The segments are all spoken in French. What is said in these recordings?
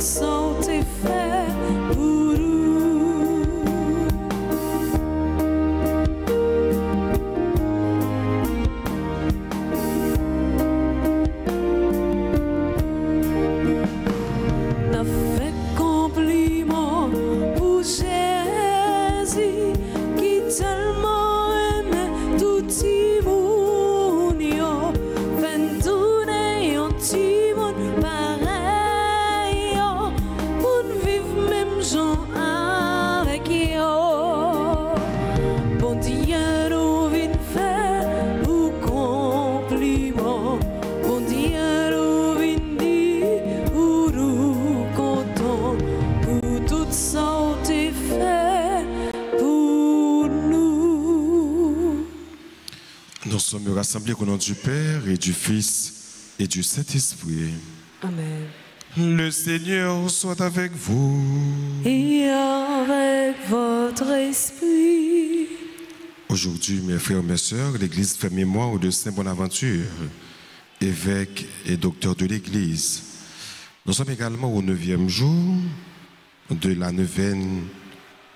santé fait pour nous. N'a fait compliment pour Jésus qui tellement aimait tout le monde, yo. Fait tourner un petit monde pareil, yo, pour vivre même gens avec yo. Bon Dieu nous vient faire ou compliment, bon Dieu nous vient dire ou nous content pour toute santé fait pour nous. Nous sommes rassemblés au nom du Père et du Fils et du Saint-Esprit. Amen. Le Seigneur soit avec vous. Et avec votre esprit. Aujourd'hui, mes frères et mes sœurs, l'Église fait mémoire de Saint Bonaventure, évêque et docteur de l'Église. Nous sommes également au 9e jour de la neuvaine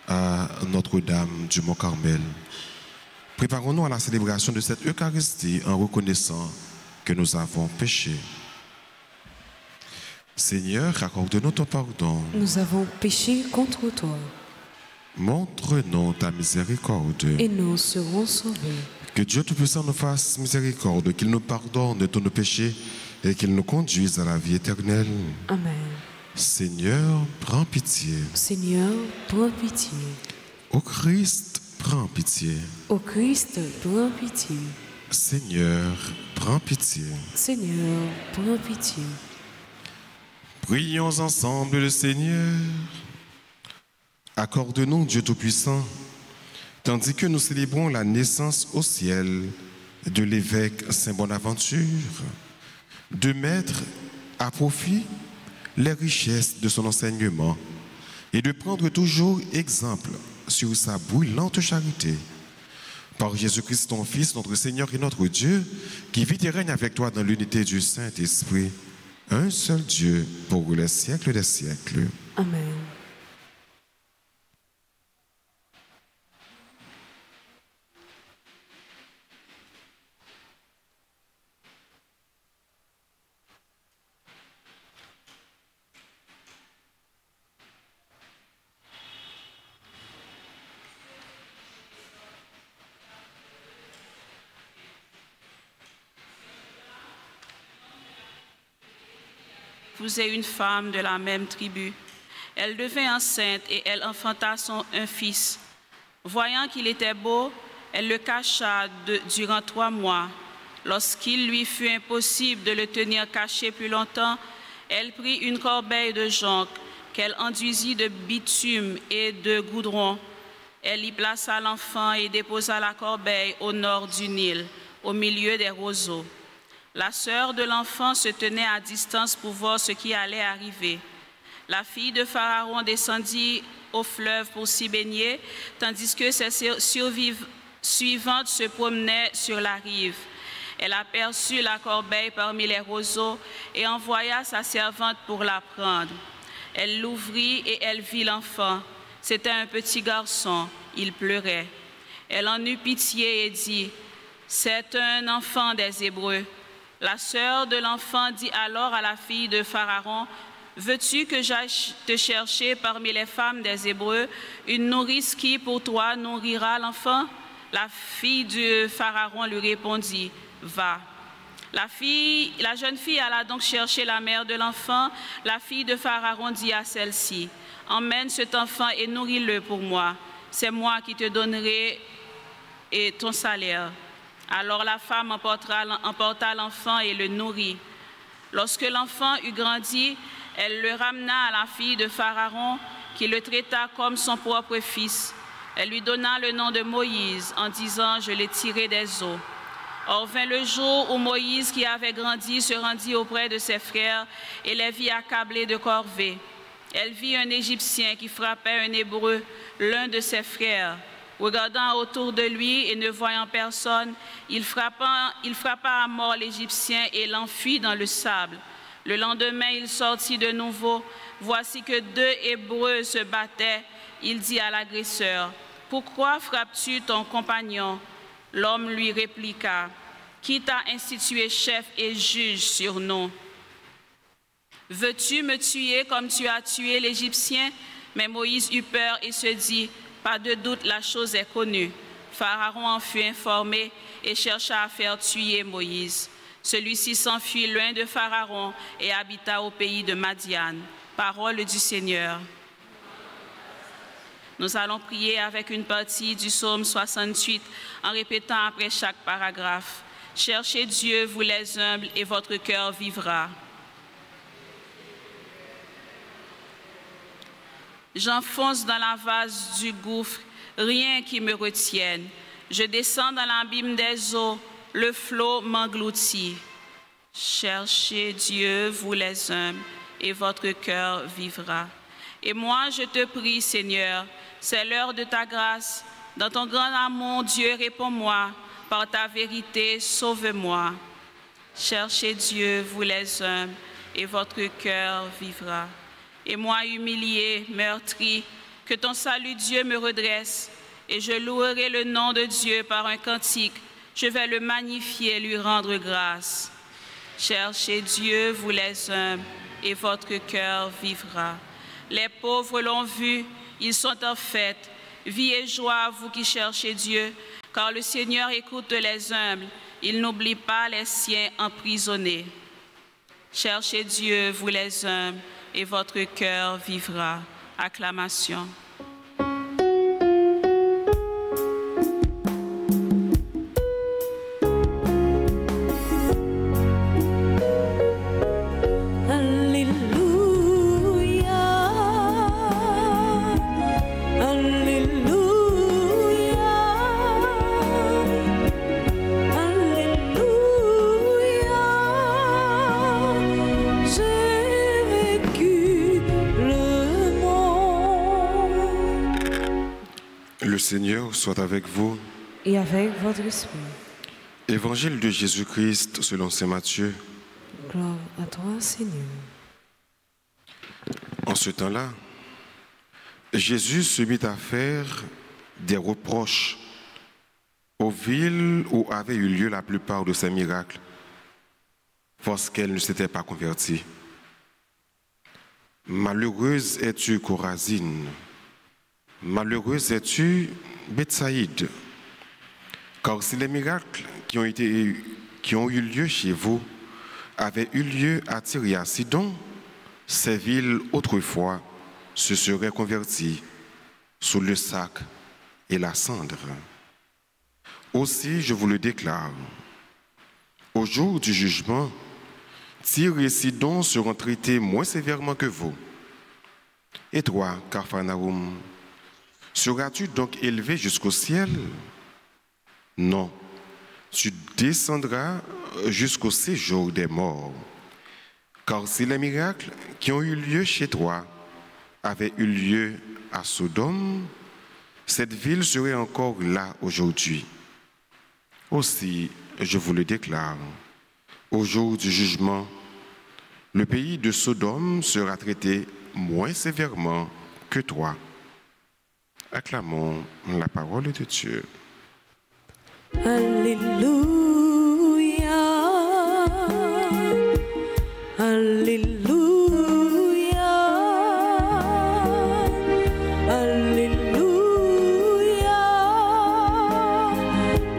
à Notre-Dame du Mont-Carmel. Préparons-nous à la célébration de cette Eucharistie en reconnaissant que nous avons péché. Seigneur, accorde-nous ton pardon. Nous avons péché contre toi Montre-nous ta miséricorde. et nous serons sauvés. Que Dieu Tout-Puissant nous fasse miséricorde, qu'il nous pardonne de tous nos péchés et qu'il nous conduise à la vie éternelle. Amen. Seigneur, prends pitié. Seigneur, prends pitié. Ô Christ, prends pitié. Ô Christ, prends pitié. Seigneur, prends pitié. Seigneur, prends pitié. Prions ensemble le Seigneur. Accorde-nous, Dieu Tout-Puissant, tandis que nous célébrons la naissance au ciel de l'évêque Saint Bonaventure, de mettre à profit les richesses de son enseignement et de prendre toujours exemple sur sa brûlante charité. Par Jésus-Christ, ton Fils, notre Seigneur et notre Dieu, qui vit et règne avec toi dans l'unité du Saint-Esprit, un seul Dieu pour les siècles des siècles. Amen. Épousait une femme de la même tribu. Elle devint enceinte et elle enfanta un fils. Voyant qu'il était beau, elle le cacha durant 3 mois. Lorsqu'il lui fut impossible de le tenir caché plus longtemps, elle prit une corbeille de jonc qu'elle enduisit de bitume et de goudron. Elle y plaça l'enfant et déposa la corbeille au nord du Nil, au milieu des roseaux. La sœur de l'enfant se tenait à distance pour voir ce qui allait arriver. La fille de Pharaon descendit au fleuve pour s'y baigner, tandis que ses suivantes se promenaient sur la rive. Elle aperçut la corbeille parmi les roseaux et envoya sa servante pour la prendre. Elle l'ouvrit et elle vit l'enfant. C'était un petit garçon, il pleurait. Elle en eut pitié et dit, « C'est un enfant des Hébreux. » La sœur de l'enfant dit alors à la fille de Pharaon, « Veux-tu que j'aille te chercher parmi les femmes des Hébreux une nourrice qui, pour toi, nourrira l'enfant ?» La fille de Pharaon lui répondit, « Va. » La jeune fille alla donc chercher la mère de l'enfant. La fille de Pharaon dit à celle-ci, « Emmène cet enfant et nourris-le pour moi. C'est moi qui te donnerai ton salaire. » Alors la femme emporta l'enfant et le nourrit. Lorsque l'enfant eut grandi, elle le ramena à la fille de Pharaon, qui le traita comme son propre fils. Elle lui donna le nom de Moïse, en disant, « Je l'ai tiré des eaux. » Or vint le jour où Moïse, qui avait grandi, se rendit auprès de ses frères et les vit accablés de corvée. Elle vit un Égyptien qui frappait un Hébreu, l'un de ses frères. Regardant autour de lui et ne voyant personne, il frappa à mort l'Égyptien et l'enfuit dans le sable. Le lendemain, il sortit de nouveau. Voici que 2 Hébreux se battaient. Il dit à l'agresseur, « Pourquoi frappes-tu ton compagnon ?» L'homme lui répliqua, « Qui t'a institué chef et juge sur nous? Veux-tu me tuer comme tu as tué l'Égyptien ?» Mais Moïse eut peur et se dit, « Pas de doute, la chose est connue. » Pharaon en fut informé et chercha à faire tuer Moïse. Celui-ci s'enfuit loin de Pharaon et habita au pays de Madian. Parole du Seigneur. Nous allons prier avec une partie du psaume 68 en répétant après chaque paragraphe. « Cherchez Dieu, vous les humbles, et votre cœur vivra. » J'enfonce dans la vase du gouffre, rien qui me retienne. Je descends dans l'abîme des eaux, le flot m'engloutit. Cherchez Dieu, vous les humbles, et votre cœur vivra. Et moi, je te prie, Seigneur, c'est l'heure de ta grâce. Dans ton grand amour, Dieu, réponds-moi. Par ta vérité, sauve-moi. Cherchez Dieu, vous les humbles, et votre cœur vivra. Et moi, humilié, meurtri, que ton salut, Dieu, me redresse, et je louerai le nom de Dieu par un cantique. Je vais le magnifier, lui rendre grâce. Cherchez Dieu, vous les humbles, et votre cœur vivra. Les pauvres l'ont vu, ils sont en fête. Vie et joie, vous qui cherchez Dieu, car le Seigneur écoute les humbles. Il n'oublie pas les siens emprisonnés. Cherchez Dieu, vous les humbles, et votre cœur vivra. Acclamation. Le Seigneur soit avec vous. Et avec votre esprit. Évangile de Jésus-Christ selon saint Matthieu. Gloire à toi, Seigneur. En ce temps-là, Jésus se mit à faire des reproches aux villes où avaient eu lieu la plupart de ses miracles, parce qu'elles ne s'étaient pas converties. Malheureuse es-tu, Chorazine! Malheureuse es-tu, Bethsaïde! Car si les miracles qui ont eu lieu chez vous avaient eu lieu à Tyr et à Sidon, ces villes autrefois se seraient converties sous le sac et la cendre. Aussi, je vous le déclare, au jour du jugement, Tyr et Sidon seront traités moins sévèrement que vous. Et toi, Capharnaüm, seras-tu donc élevé jusqu'au ciel? Non, tu descendras jusqu'au séjour des morts. Car si les miracles qui ont eu lieu chez toi avaient eu lieu à Sodome, cette ville serait encore là aujourd'hui. Aussi, je vous le déclare, au jour du jugement, le pays de Sodome sera traité moins sévèrement que toi. Acclamons la parole de Dieu. Alléluia, Alléluia, Alléluia.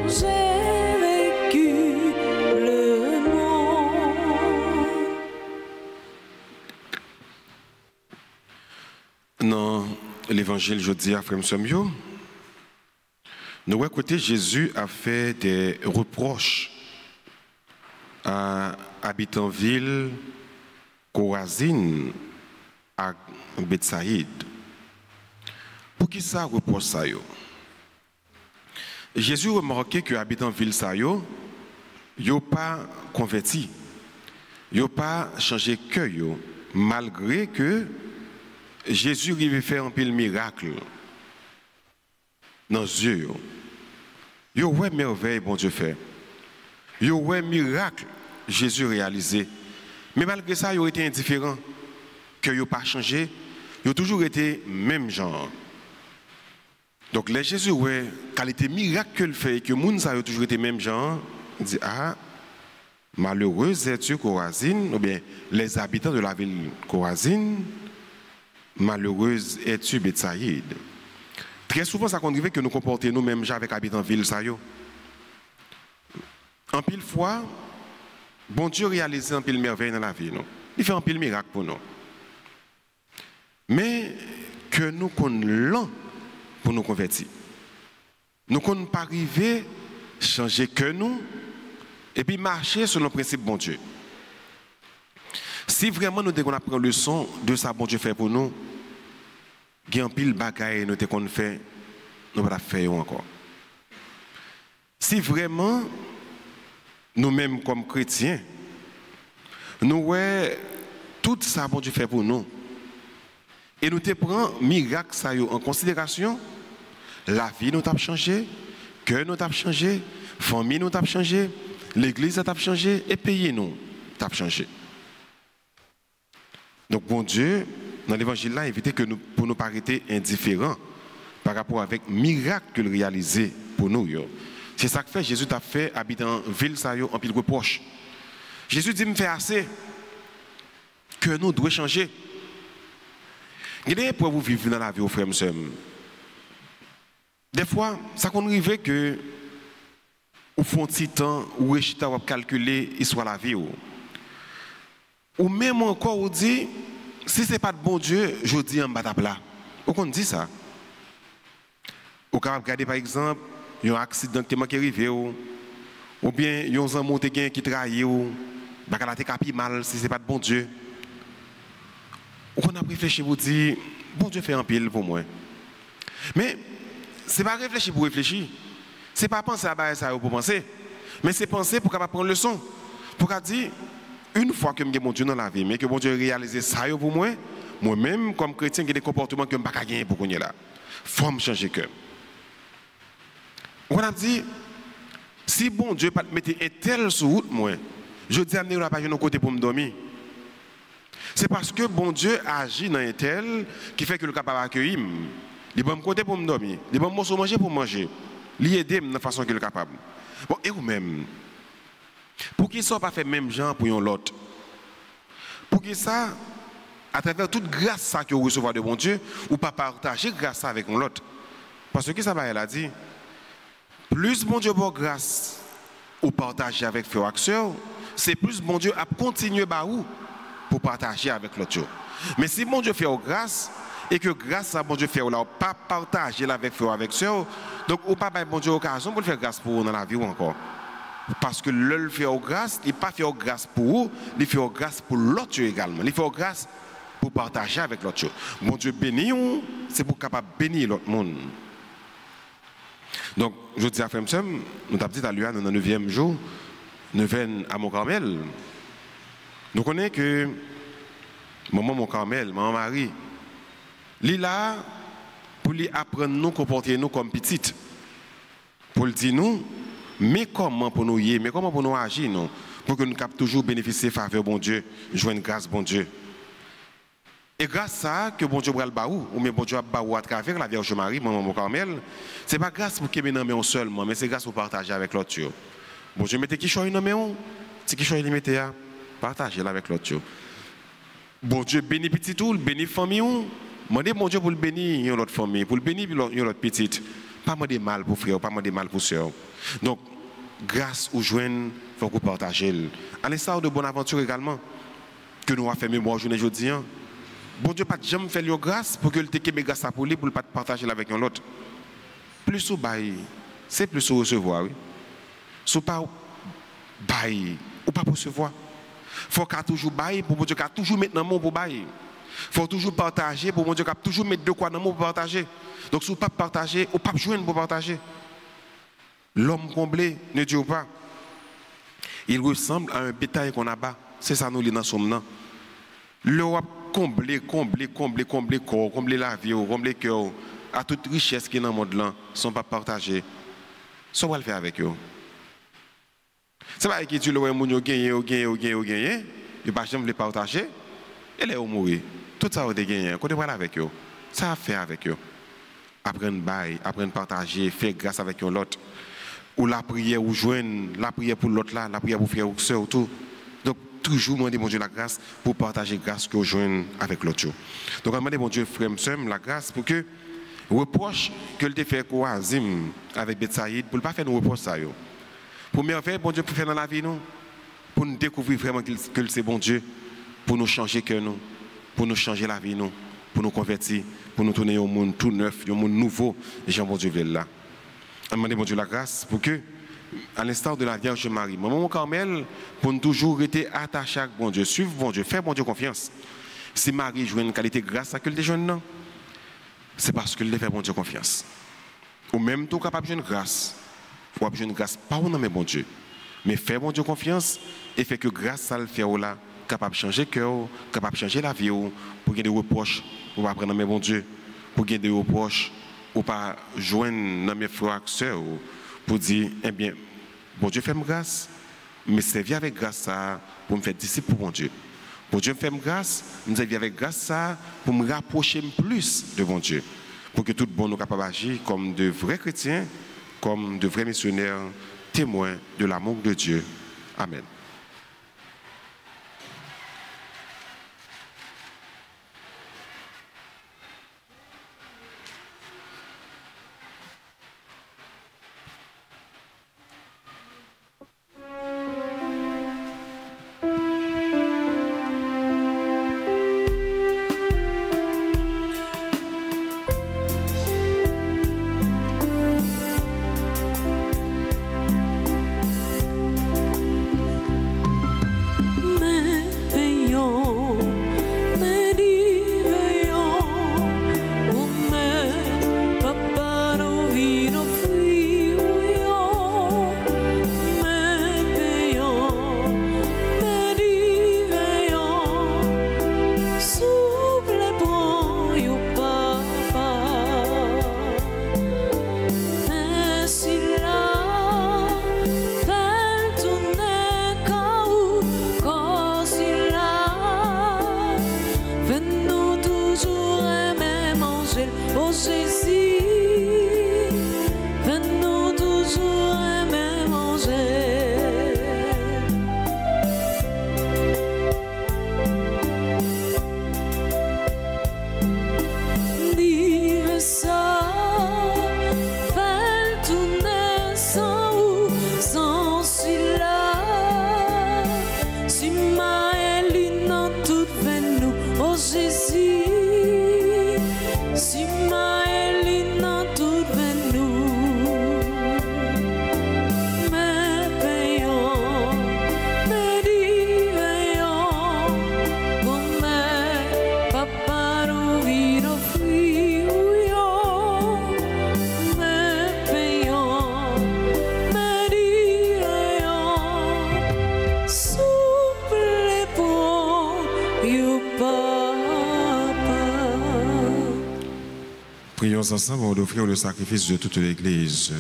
J'ai vécu le monde. Dans l'évangile jeudi à Frère Somio, nous voyons côté Jésus a fait des reproches à habitants ville Chorazine à Bethsaïde. Pour qui ça reproche ça yo? Jésus remarquait que habitants ville ça yo pas converti, yo pas changé cœur yo, malgré que Jésus arrivait faire un pile miracle dans les yeux. Yo ouais merveille bon Dieu fait. Yo ouais miracle Jésus réalisé. Mais malgré ça, ils ont été indifférents, qu'ils n'ont pas changé, ils ont toujours été même genre. Donc, les Jésus, ouais, qualité miracle qu'il fait, que les gens ont toujours été même genre, il dit, ah, malheureuse es-tu, Chorazine, ou bien les habitants de la ville Chorazine, malheureuse es-tu, Bethsaïde. Très souvent, ça arrive que nous comportons nous-mêmes avec les habitants de la ville, ça y est. En pile fois, bon Dieu réalise un pile merveille dans la vie, non? Il fait un pile miracle pour nous. Mais que nous connaissons pour nous convertir. Nous ne pouvons pas arriver à changer que nous et puis marcher selon le principe bon Dieu. Si vraiment nous devons apprendre leçon de ça bon Dieu fait pour nous, il y a un pile bagaille nous devons faire, nous ne pouvons pas faire encore. Si vraiment nous-mêmes comme chrétiens, nous voyons tout ça bon Dieu fait pour nous, et nous te prenons miracle ça en considération, la vie nous a changé, cœur nous a changé, famille nous a changé, l'église a changé et pays nous a changé. Donc bon Dieu, dans l'évangile là, invite que nous pour nous pas arrêter indifférents par rapport avec miracle qu'il réalisé pour nous. C'est ça que fait Jésus t'a fait habitant ville ça en pile reproche. Jésus dit me fait assez que nous devons changer. Il est pour vous vivre dans la vie, aux frères et sœurs. Des fois, ça qu'on arrive que au fond de temps, ou réchita va calculer histoire la vie. Ou même encore, on dit, si ce n'est pas de bon Dieu, je dis en bas de plat. Pourquoi on dit ça? Ou quand on regarde par exemple, il y a un accident qui est arrivé, ou bien il y a un amour qui trahit, ou bien il a été mal si ce n'est pas de bon Dieu. Ou qu'on a réfléchi pour dire, bon Dieu fait un pile pour moi. Mais ce n'est pas réfléchir pour réfléchir. Ce n'est pas penser à ça pour penser. Mais c'est penser pour prendre leçon. Pour dire, une fois que je mon Dieu dans la vie, mais que mon Dieu réalise ça pour moi, moi-même, comme chrétien, j'ai des comportements que je ne peux pas gagner pour qu'on y ait là. Il faut me changer cœur. On a dit, si bon Dieu ne mettre un tel sur route, moi, je dis amener la page de côté pour me dormir. C'est parce que bon Dieu agit dans un tel qui fait que le capable d'accueillir. Il va me côté pour me dormir. Il va me manger pour manger. Il aide de la façon qu'il est capable. Bon, et vous-même, pour qu'il ne soit pas fait même genre pour l'autre, pour que ça, à travers toute grâce que vous recevez de bon Dieu, ou pas partager grâce avec l'autre. Parce que ça va, elle a dit, plus bon Dieu pour grâce ou partager avec frère et sœur, c'est plus bon Dieu à continuer pour partager avec l'autre. Mais si bon Dieu fait grâce, et que grâce à bon Dieu fait, on n'a pas partagé avec frère avec sœur, donc on n'a pas bon Dieu occasion pour faire grâce pour vous dans la vie ou encore. Parce que le fait grâce, il n'a pas fait grâce pour vous, il fait grâce pour l'autre également. Il fait grâce pour partager avec l'autre. Bon Dieu bénit, c'est pour capable bénir l'autre monde. Donc, je dis à frère, nous avons dit à lui, dans le 9e jour, 9e à Mont-Carmel. Nous connaissons que maman Mont-Carmel, maman Marie, il là pour lui apprendre nous comporter nous comme petites. Pour le dire nous, mais comment pour nous y, mais comment pour nous agir nous, pour que nous puissions toujours bénéficier de faveur bon Dieu, joindre grâce bon Dieu. Et grâce à ça que bon Dieu va le baou, ou bien bon Dieu va baou à travers la Vierge Marie, maman Carmel, c'est pas grâce pour qu'il me nomme seulement, mais c'est grâce pour partager avec l'autre. Bon Dieu mettez qui choisit nommé on, c'est qui choisit mettez à partager avec l'autre. Bon Dieu bénit petit tout, bénit famille on. Demandez mon Dieu pour le bénir une autre famille, pour le bénir une autre petite. Pas demander mal pour frère, pas demander mal pour soeur. Donc, grâce aux jeunes, il faut que vous partagez. À l'instar de Bonaventure également, que nous avons fait mémoire aujourd'hui aujourd'hui. Bon Dieu pas jamais fait lui grâce pour que le téké grâce pour lui pour le pas partager avec un autre. Plus ou bail, c'est plus ou recevoir, oui. Si pas bail ou pas recevoir. Faut qu'à toujours bail pour bon Dieu qu'à toujours mettre dans mon pour bail. Faut toujours partager pour mon Dieu qu'à toujours mettre de quoi dans mon pour partager. Donc si vous pas partager ou pas joindre pour partager. L'homme comblé ne dit pas. Il ressemble à un bétail qu'on abat. C'est ça nous les dans somme. Le combler corps, combler la vie, combler cœur, à toute richesse qui est dans le monde là, sont pas partagés. Ça va le faire avec eux. C'est pas qui tu le vois moun yo gagner, et ils ne pas jamais les partager, et les mourir. Tout ça, vous avez gagné. Quand vous avec eux, ça a fait avec eux. Apprendre à bailler, apprendre à partager, faire grâce avec l'autre. Ou la prière, ou joindre la prière pour l'autre là, la prière pour frère ou soeur, tout. Donc, toujours demander mon Dieu la grâce pour partager grâce que vous joignez avec l'autre. Donc, demander mon Dieu, frère, soeur, la grâce pour que reproche que le fait Kouazim avec Betsaïd, pour ne pas faire nos reproches ça. Première fois, bon Dieu peut faire dans la vie, nous, pour nous découvrir vraiment que c'est bon Dieu, pour nous changer cœur, nous, pour nous changer la vie, nous, pour nous convertir, pour nous tourner au monde tout neuf, au monde nouveau, et Jean bon Dieu veut là. Demander bon Dieu la grâce pour que, à l'instar de la Vierge Marie, maman Carmel, pour nous toujours être attachés à bon Dieu, suivre bon Dieu, faire bon Dieu confiance. Si Marie joue une qualité grâce à que le jeune, non, c'est parce qu'il fait bon Dieu confiance. Ou même tout capable de jouer une grâce. Ou capable de jouer une grâce, pas au nom de bon Dieu. Mais faire bon Dieu confiance et fait que grâce à le faire là, capable de changer le cœur, capable de changer la vie, pour gagner des reproches, pour pas prendre bon Dieu, pour gagner des reproches, ou pas joindre mes frères et sœurs, pour dire, eh bien, bon Dieu fait grâce, mais servir avec grâce ça pour me faire disciple pour bon Dieu. Bon Dieu me fait grâce, nous servir avec grâce ça pour me rapprocher plus de bon Dieu, pour que tout le monde soit capable d'agir comme de vrais chrétiens, comme de vrais missionnaires, témoins de l'amour de Dieu. Amen. Prions ensemble, on va offrir le sacrifice de toute l'Église.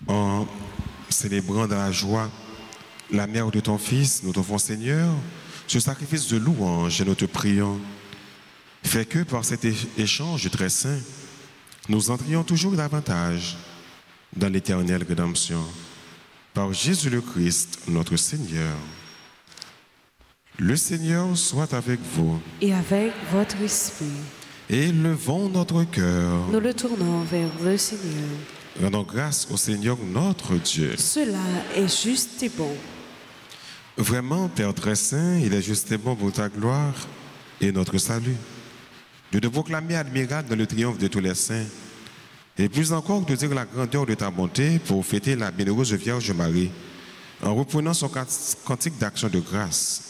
En célébrant dans la joie la mère de ton Fils, nous t'offrons Seigneur, ce sacrifice de louange et nous te prions. Fais que par cet échange très saint, nous entrions toujours davantage dans l'éternelle rédemption. Par Jésus le Christ, notre Seigneur. Le Seigneur soit avec vous. Et avec votre esprit. Élevons notre cœur. Nous le tournons vers le Seigneur. Rendons grâce au Seigneur notre Dieu. Cela est juste et bon. Vraiment, Père très saint, il est juste et bon pour ta gloire et notre salut. De te proclamer admirable dans le triomphe de tous les saints. Et plus encore de dire la grandeur de ta bonté pour fêter la bienheureuse Vierge Marie en reprenant son cantique d'action de grâce.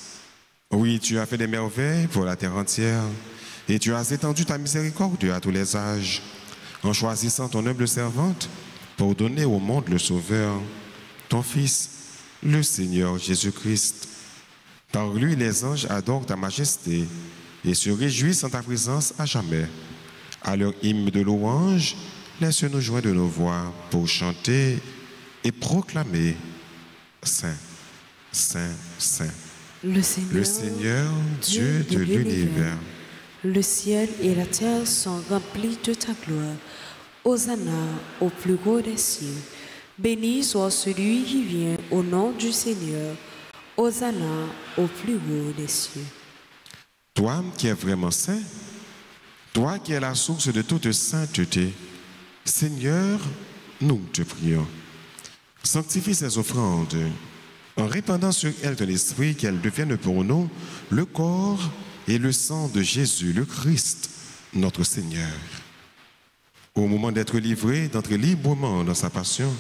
Oui, tu as fait des merveilles pour la terre entière et tu as étendu ta miséricorde à tous les âges en choisissant ton humble servante pour donner au monde le Sauveur, ton Fils, le Seigneur Jésus-Christ. Par lui, les anges adorent ta majesté et se réjouissent en ta présence à jamais. À leur hymne de louange, laisse-nous joindre de nos voix pour chanter et proclamez, Saint, Saint, Saint, Le le Seigneur, Dieu de l'univers. Le ciel et la terre sont remplis de ta gloire. Hosanna au plus haut des cieux. Béni soit celui qui vient au nom du Seigneur. Hosanna au plus haut des cieux. Toi qui es vraiment saint, toi qui es la source de toute sainteté, Seigneur, nous te prions. Sanctifie ces offrandes en répandant sur elles ton esprit, qu'elles deviennent pour nous le corps et le sang de Jésus, le Christ, notre Seigneur. Au moment d'être livré, d'entrer librement dans sa passion,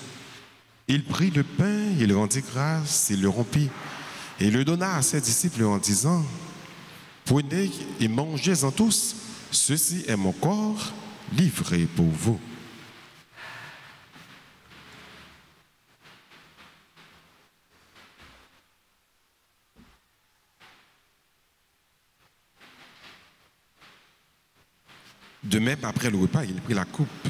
il prit le pain, il rendit grâce, il le rompit et le donna à ses disciples en disant, « Prenez et mangez-en tous, ceci est mon corps livré pour vous. » De même, après le repas, il prit la coupe.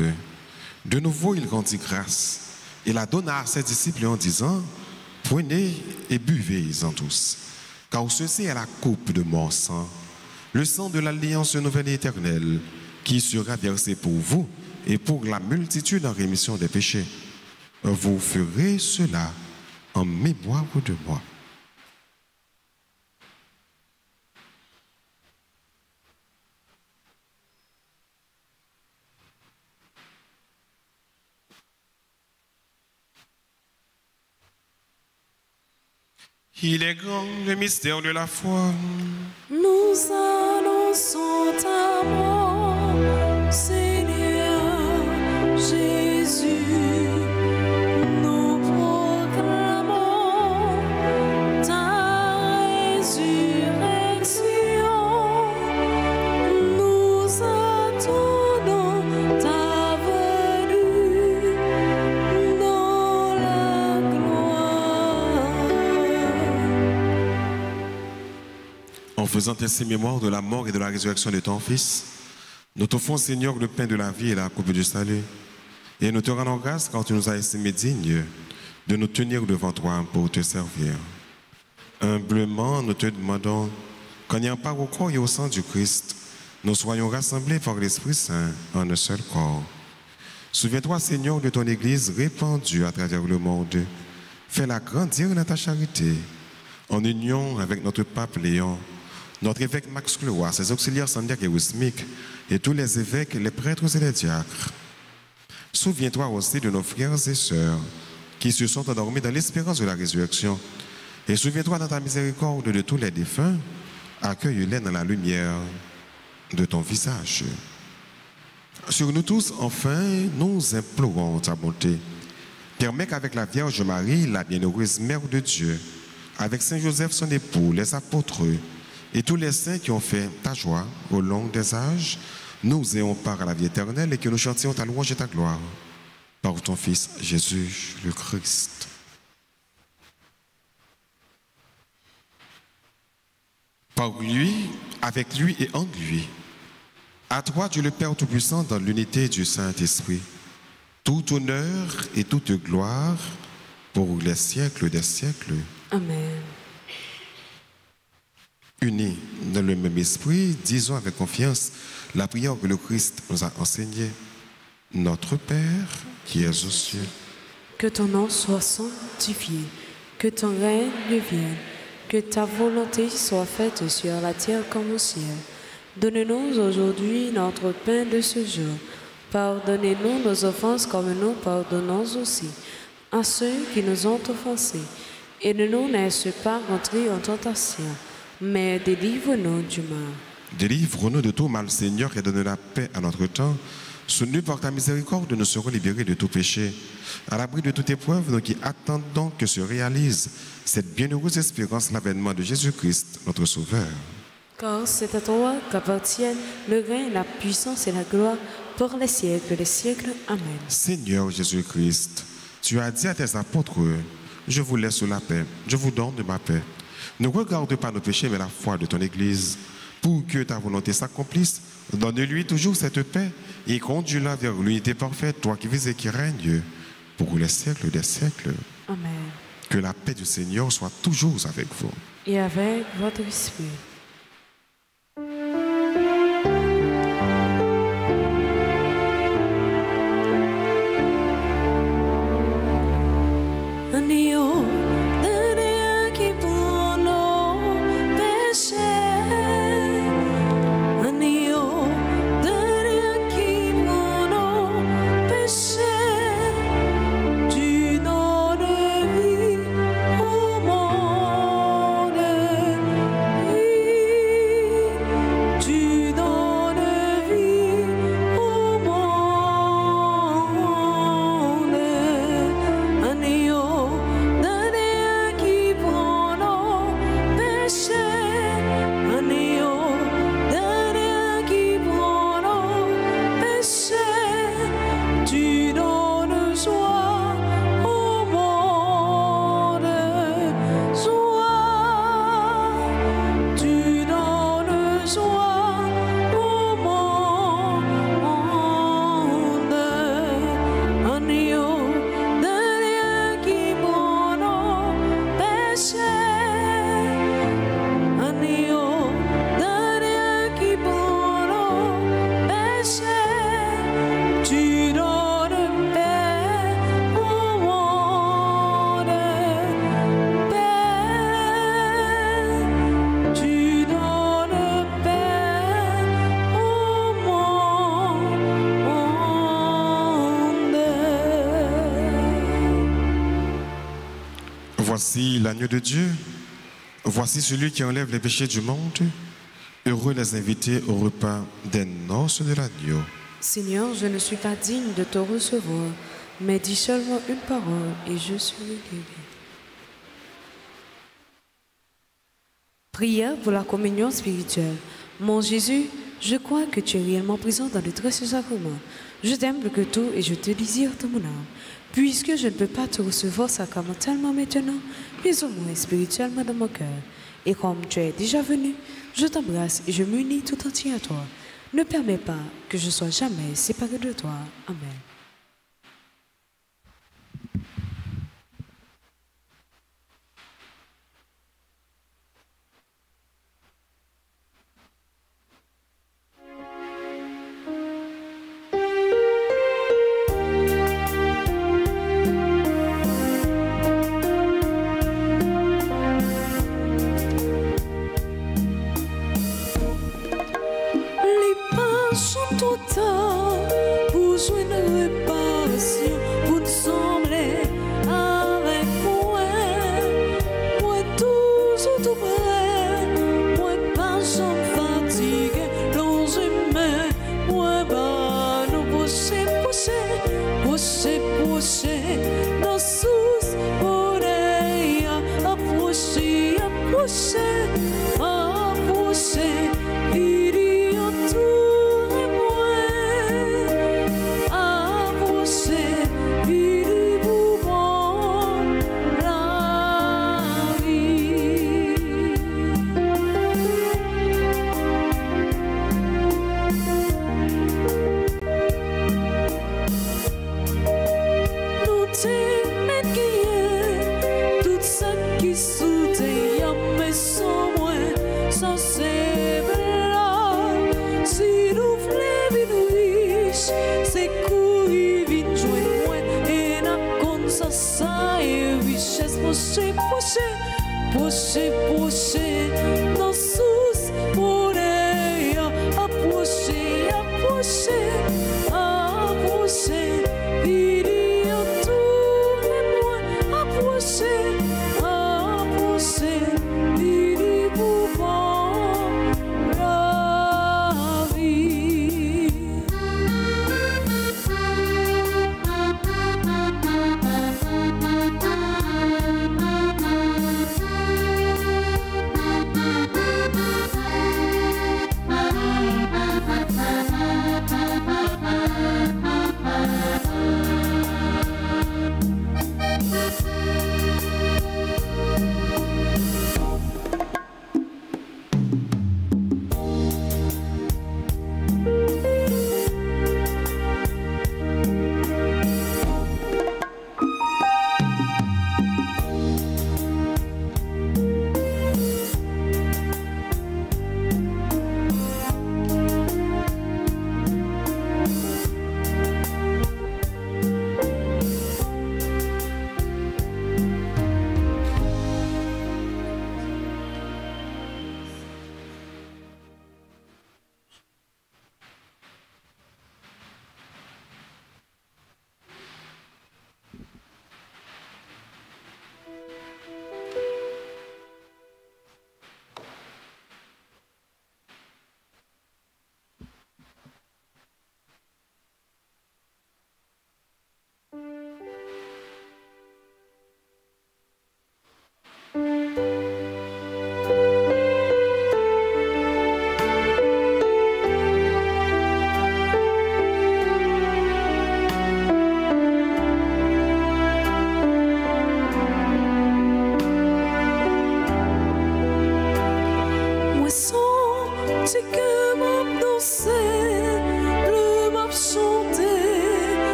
De nouveau, il rendit grâce et la donna à ses disciples en disant, « Prenez et buvez-en tous, car ceci est la coupe de mon sang, le sang de l'alliance nouvelle et éternelle, qui sera versé pour vous et pour la multitude en rémission des péchés. Vous ferez cela en mémoire de moi. » Il est grand le mystère de la foi. Nous annonçons ta mort, Seigneur Jésus. Nous proclamons ta résurrection. Nous attendons ta venue dans la gloire. En faisant ainsi mémoire de la mort et de la résurrection de ton Fils, nous t'offrons, Seigneur, le pain de la vie et la coupe du salut. Et nous te rendons grâce car tu nous as estimés dignes de nous tenir devant toi pour te servir. Humblement, nous te demandons qu'en ayant part au corps et au sang du Christ, nous soyons rassemblés par l'Esprit Saint en un seul corps. Souviens-toi, Seigneur, de ton Église répandue à travers le monde. Fais-la grandir dans ta charité, en union avec notre pape Léon, notre évêque Max Cloa, ses auxiliaires Sandiac et Wismic, et tous les évêques, les prêtres et les diacres. Souviens-toi aussi de nos frères et sœurs qui se sont endormis dans l'espérance de la résurrection. Et souviens-toi dans ta miséricorde de tous les défunts, accueille-les dans la lumière de ton visage. Sur nous tous, enfin, nous implorons ta bonté. Permets qu'avec la Vierge Marie, la bienheureuse Mère de Dieu, avec Saint Joseph son époux, les apôtres et tous les saints qui ont fait ta joie au long des âges, nous ayons part à la vie éternelle et que nous chantions ta louange et ta gloire par ton Fils Jésus le Christ. Par lui, avec lui et en lui, à toi Dieu le Père Tout-Puissant dans l'unité du Saint-Esprit, tout honneur et toute gloire pour les siècles des siècles. Amen. Unis dans le même esprit, disons avec confiance la prière que le Christ nous a enseignée. Notre Père qui es aux cieux, Que ton nom soit sanctifié, que ton règne vienne, que ta volonté soit faite sur la terre comme au ciel. Donne-nous aujourd'hui notre pain de ce jour. Pardonnez-nous nos offenses comme nous pardonnons aussi à ceux qui nous ont offensés. Et ne nous laisse pas entrer en tentation, mais délivre-nous du mal. Délivre-nous de tout mal, Seigneur, et donne la paix à notre temps. Soutenus par ta miséricorde, nous serons libérés de tout péché. À l'abri de toute épreuve, nous qui attendons que se réalise cette bienheureuse espérance, l'avènement de Jésus-Christ, notre Sauveur. Car c'est à toi qu'appartiennent le règne, la puissance et la gloire pour les siècles des siècles. Amen. Seigneur Jésus-Christ, tu as dit à tes apôtres, je vous laisse la paix, je vous donne de ma paix. Ne regarde pas nos péchés, mais la foi de ton Église. Pour que ta volonté s'accomplisse, donne-lui toujours cette paix et conduis-la vers l'unité parfaite, toi qui vis et qui règnes pour les siècles des siècles. Amen. Que la paix du Seigneur soit toujours avec vous. Et avec votre esprit. Agneau de Dieu qui prend nos péchés. Agneau de Dieu qui prend nos péchés. Tu donnes vie au monde. Oui, tu donnes vie au monde. Agneau de Dieu qui prend nos péchés. Agneau de Dieu qui prend nos péchés. Tu donnes joie au monde. Joie. Tu donnes joie au monde. Agneau de Dieu qui prend nos péchés. Agneau de Dieu qui prend nos péchés. Tu donnes paix au monde. Paix. Tu donnes paix au monde. Voici l'agneau de Dieu. Voici celui qui enlève les péchés du monde. Heureux les invités au repas des noces de l'agneau. Seigneur, je ne suis pas digne de te recevoir, mais dis seulement une parole et je serai guéri. Prière pour la communion spirituelle. Mon Jésus, je crois que tu es réellement présent dans le très saint sacrement. Je t'aime plus que tout et je te désire de mon âme. Puisque je ne peux pas te recevoir sacramentellement maintenant, mais au moins spirituellement dans mon cœur. Et comme tu es déjà venu, je t'embrasse et je m'unis tout entier à toi. Ne permets pas que je sois jamais séparé de toi. Amen. Les pas sont tout temps pour jouer une réparation, pour nous sembler avec moi. Moi toujours tout près, moi pas jamais fatigué, l'on humain, moi bah nous pousser, nos sous bonheur, approcher, il y a tout et moi, approcher, il y a pour la vie. Nous t'aimons tout ça qui soutient mais sans moi, sans c'est blanc. Si nous voulons vivre riche, c'est courir vite joindre moi et n'a comme ça et richesse pocher, nos sous bonheur, approcher, il y a tout et moi, approcher, il y a pour la vie.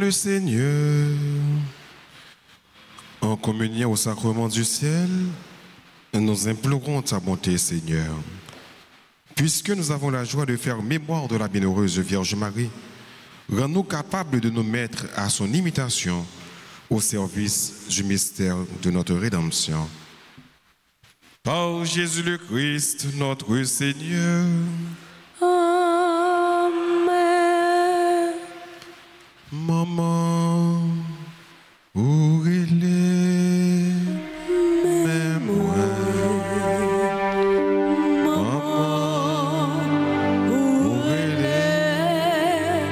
le Seigneur. En communion au sacrement du ciel, nous implorons ta bonté, Seigneur. Puisque nous avons la joie de faire mémoire de la bienheureuse Vierge Marie, rends-nous capables de nous mettre à son imitation au service du mystère de notre rédemption. Par Jésus le Christ, notre Seigneur. Amen. Maman, où il est, mais moi. Maman, où il est,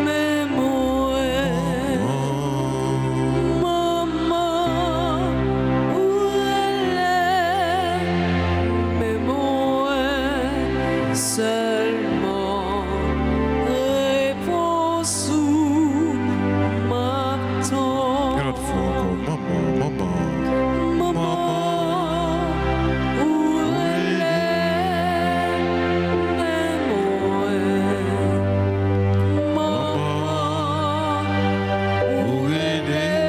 mais moi. Maman, où elle est, mais moi seulement réponds sous m'attend. Et l'autre fois encore, maman, maman. Maman, où elle est, mais moi. Maman, où elle est,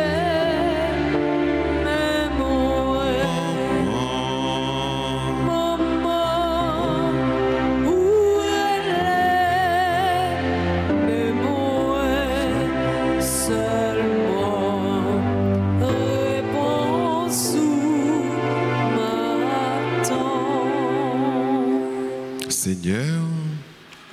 mais moi. Maman, où elle est, mais moi seulement réponds sous m'attend. Seigneur,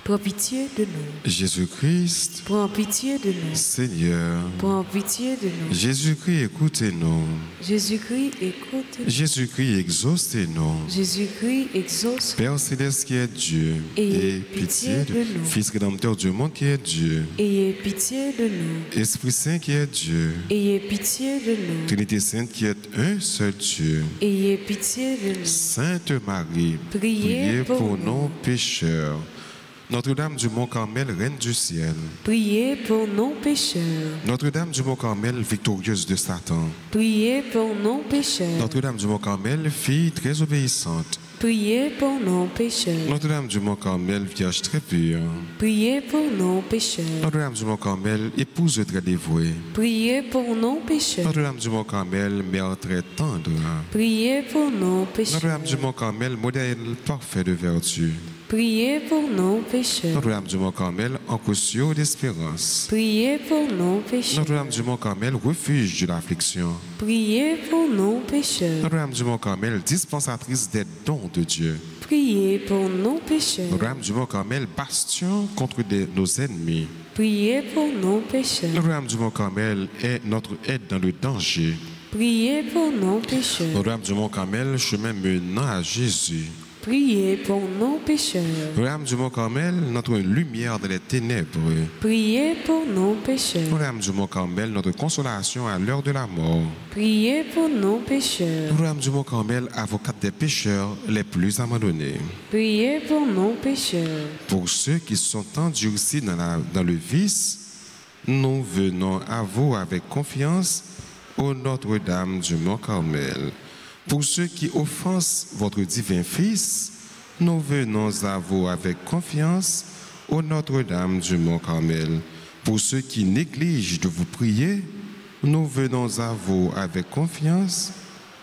Prends pitié de nous. Jésus-Christ, Prends pitié de nous. Seigneur, Prends pitié de nous. Jésus-Christ, écoutez-nous. Jésus-Christ, écoute. Jésus-Christ, exaucez-nous. Jésus-Christ, exauce. Père céleste qui est Dieu, Ayez et pitié de nous. Fils rédempteur du monde qui est Dieu, Ayez pitié de nous. Esprit Saint qui est Dieu, Ayez pitié de nous. Trinité Sainte qui est un seul Dieu, Ayez pitié de nous. Sainte Marie, Priez pour nos pécheurs. Notre-Dame du Mont Carmel, Reine du ciel. Priez pour nos pécheurs. Notre-Dame du Mont Carmel, victorieuse de Satan. Priez pour nos pécheurs. Notre-Dame du Mont Carmel, fille très obéissante. Priez pour nos pécheurs. Notre-Dame du Mont Carmel, vierge très pure. Priez pour nos pécheurs. Notre-Dame du Mont Carmel, épouse très dévouée. Priez pour nos pécheurs. Notre-Dame du Mont Carmel, mère très tendre. Priez pour nos pécheurs. Notre-Dame du Mont Carmel, modèle parfait de vertu. Priez pour nos pécheurs. Notre-Dame du Mont Carmel, encossio d'espérance. Priez pour nos pécheurs. Notre-Dame du Mont Carmel, refuge de l'affliction. Priez pour nos pécheurs. Notre-Dame du Mont Carmel, dispensatrice des dons de Dieu. Priez pour nos pécheurs. Notre-Dame du Mont Carmel, bastion contre nos ennemis. Priez pour nos pécheurs. Notre-Dame du Mont Carmel est notre aide dans le danger. Priez pour nos pécheurs. Notre-Dame du Mont Carmel, chemin menant à Jésus. Priez pour nos pécheurs. Notre-Dame du Mont Carmel, notre lumière dans les ténèbres. Priez pour nos pécheurs. Notre-Dame du Mont Carmel, notre consolation à l'heure de la mort. Priez pour nos pécheurs. Notre-Dame du Mont Carmel, avocate des pécheurs les plus abandonnés. Priez pour nos pécheurs. Pour ceux qui sont endurcis dans le vice, nous venons à vous avec confiance, ô Notre-Dame du Mont Carmel. Pour ceux qui offensent votre divin Fils, nous venons à vous avec confiance, ô Notre-Dame du Mont Carmel. Pour ceux qui négligent de vous prier, nous venons à vous avec confiance,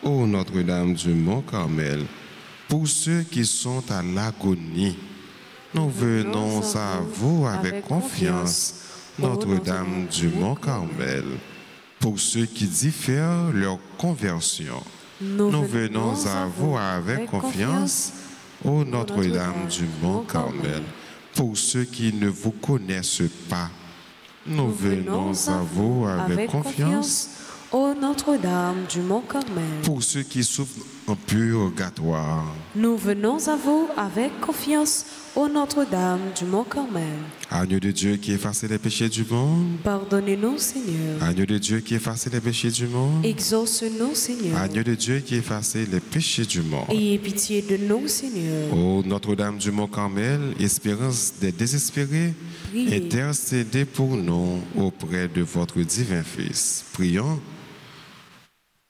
ô Notre-Dame du Mont Carmel. Pour ceux qui sont à l'agonie, nous venons à vous avec confiance, Notre-Dame du Mont Carmel. Pour ceux qui diffèrent leur conversion, nous venons à vous avec confiance, ô Notre-Dame du Mont Carmel. Pour ceux qui ne vous connaissent pas, nous venons à vous avec confiance, ô Notre-Dame du Mont Carmel. Pour ceux qui souffrent en purgatoire, nous venons à vous avec confiance, ô Notre-Dame du Mont Carmel. Agneau de Dieu qui efface les péchés du monde, pardonnez-nous, Seigneur. Agneau de Dieu qui efface les péchés du monde, exauce-nous, Seigneur. Agneau de Dieu qui efface les péchés du monde. Ayez pitié de nous, Seigneur. Ô Notre-Dame du Mont Carmel, espérance des désespérés, Priez. intercédez pour nous auprès de votre divin Fils. Prions.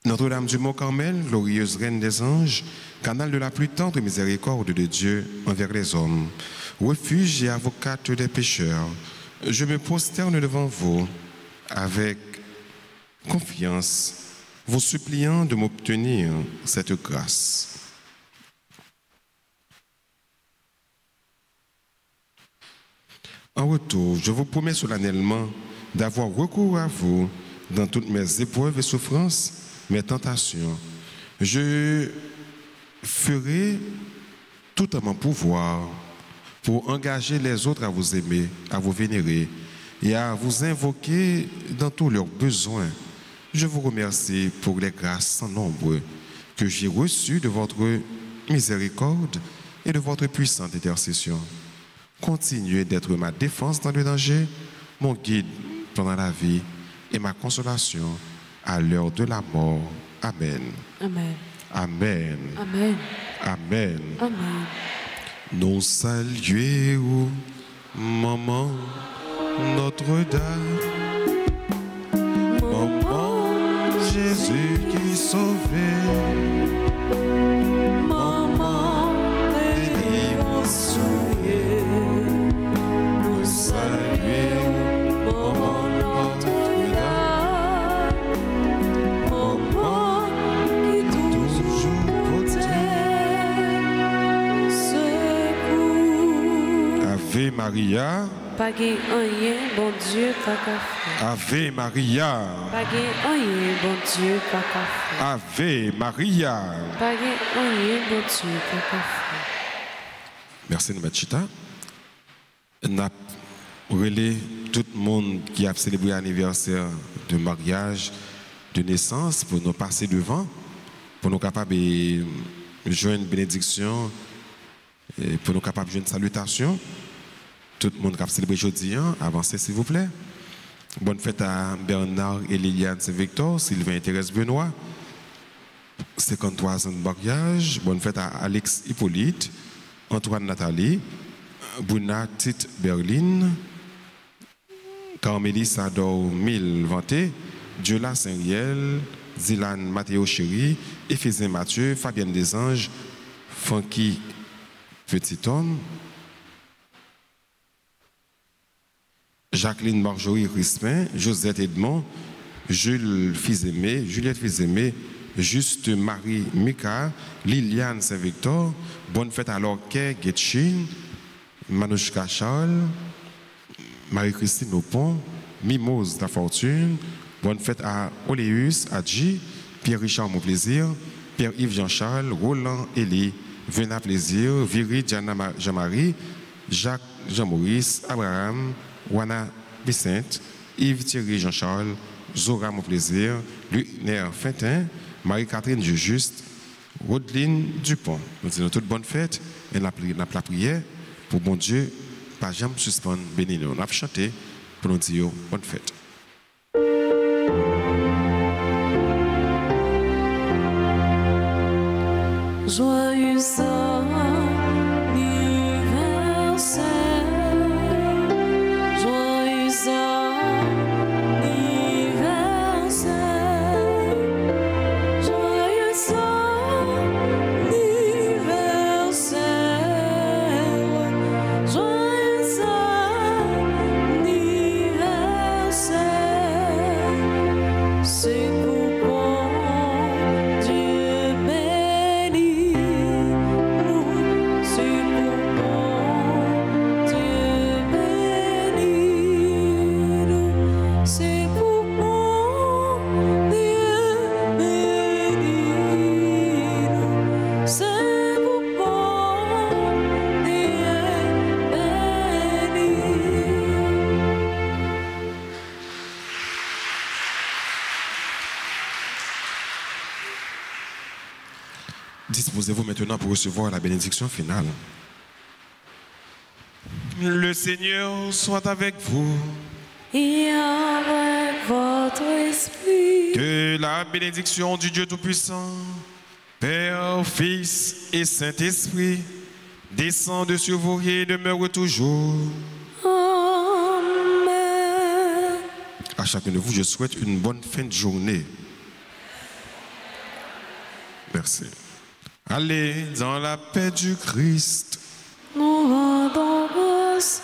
Notre-Dame du Mont Carmel, glorieuse Reine des anges, canal de la plus tendre miséricorde de Dieu envers les hommes, refuge et avocate des pécheurs, je me prosterne devant vous, avec confiance, vous suppliant de m'obtenir cette grâce. En retour, je vous promets solennellement d'avoir recours à vous dans toutes mes épreuves et souffrances, mes tentations. Je ferai tout à mon pouvoir pour engager les autres à vous aimer, à vous vénérer et à vous invoquer dans tous leurs besoins. Je vous remercie pour les grâces sans nombre que j'ai reçues de votre miséricorde et de votre puissante intercession. Continuez d'être ma défense dans le danger, mon guide pendant la vie et ma consolation à l'heure de la mort. Amen. Amen. Amen. Amen. Amen. Amen. Nous saluons, maman, Notre-Dame, maman, Jésus qui sauvait, maman, délivrance souillée. Nous saluons, maman, Notre-Dame, maman qui toujours protège. Ave Maria. Pas gen rien, bon Dieu, pas qu'à faire. Ave Maria. Pas gen rien, bon Dieu, pas qu'à faire. Ave Maria. Pas gen rien, bon Dieu, pas qu'à faire. Merci, Machita. Nous avons relé tout le monde qui a célébré l'anniversaire de mariage, de naissance, pour nous passer devant, pour nous capables de joindre une bénédiction, et pour nous capables de joindre une salutation. Tout le monde qui a célébré aujourd'hui, avancez s'il vous plaît. Bonne fête à Bernard et Liliane Saint-Victor, Sylvain et Thérèse Benoît, 53 ans de mariage. Bonne fête à Alex Hippolyte, Antoine Nathalie, Bouna Tite Berline, Carmélie Sador Mille Vanté, Diola Saint-Riel, Zilan Mathéo Chéri, Éphésin Mathieu, Fabienne Desanges, Funky Petit Homme, Jacqueline Marjorie Crispin, Josette Edmond, Juliette Fils-Aimé, Juste Marie Mika, Liliane Saint-Victor, bonne fête à Lorquet Getchin, Manouchka Charles, Marie-Christine Aupont, Mimose La Fortune, bonne fête à Oléus Adji, Pierre-Richard Monplaisir, Pierre-Yves Jean-Charles, Roland Elie, Vena Plaisir, Viri Diana Jean-Marie, Jacques Jean-Maurice, Abraham, Wana Vicente, Yves Thierry Jean-Charles, Zora Monplaisir, Lunaire Fintin, Marie-Catherine Juste, Rodeline Dupont. Nous disons toute bonne fête et la prière pour bon Dieu, pas jamais suspendre, béni nous. On a chanté pour nous dire bonne fête. Joyeux anniversaire, joyeux anniversaire, joyeux anniversaire, joyeux anniversaire. C'est pour bon Dieu béni, c'est pour bon Dieu béni, c'est pour bon Dieu béni, c'est pour bon Dieu béni. Disposez-vous maintenant pour recevoir la bénédiction finale. Le Seigneur soit avec vous. Et avec votre esprit, Que la bénédiction du Dieu Tout-Puissant, Père, Fils et Saint-Esprit, descende sur vous et demeure toujours. Amen. À chacun de vous, je souhaite une bonne fin de journée. Merci. Allez dans la paix du Christ. Nous rendons grâce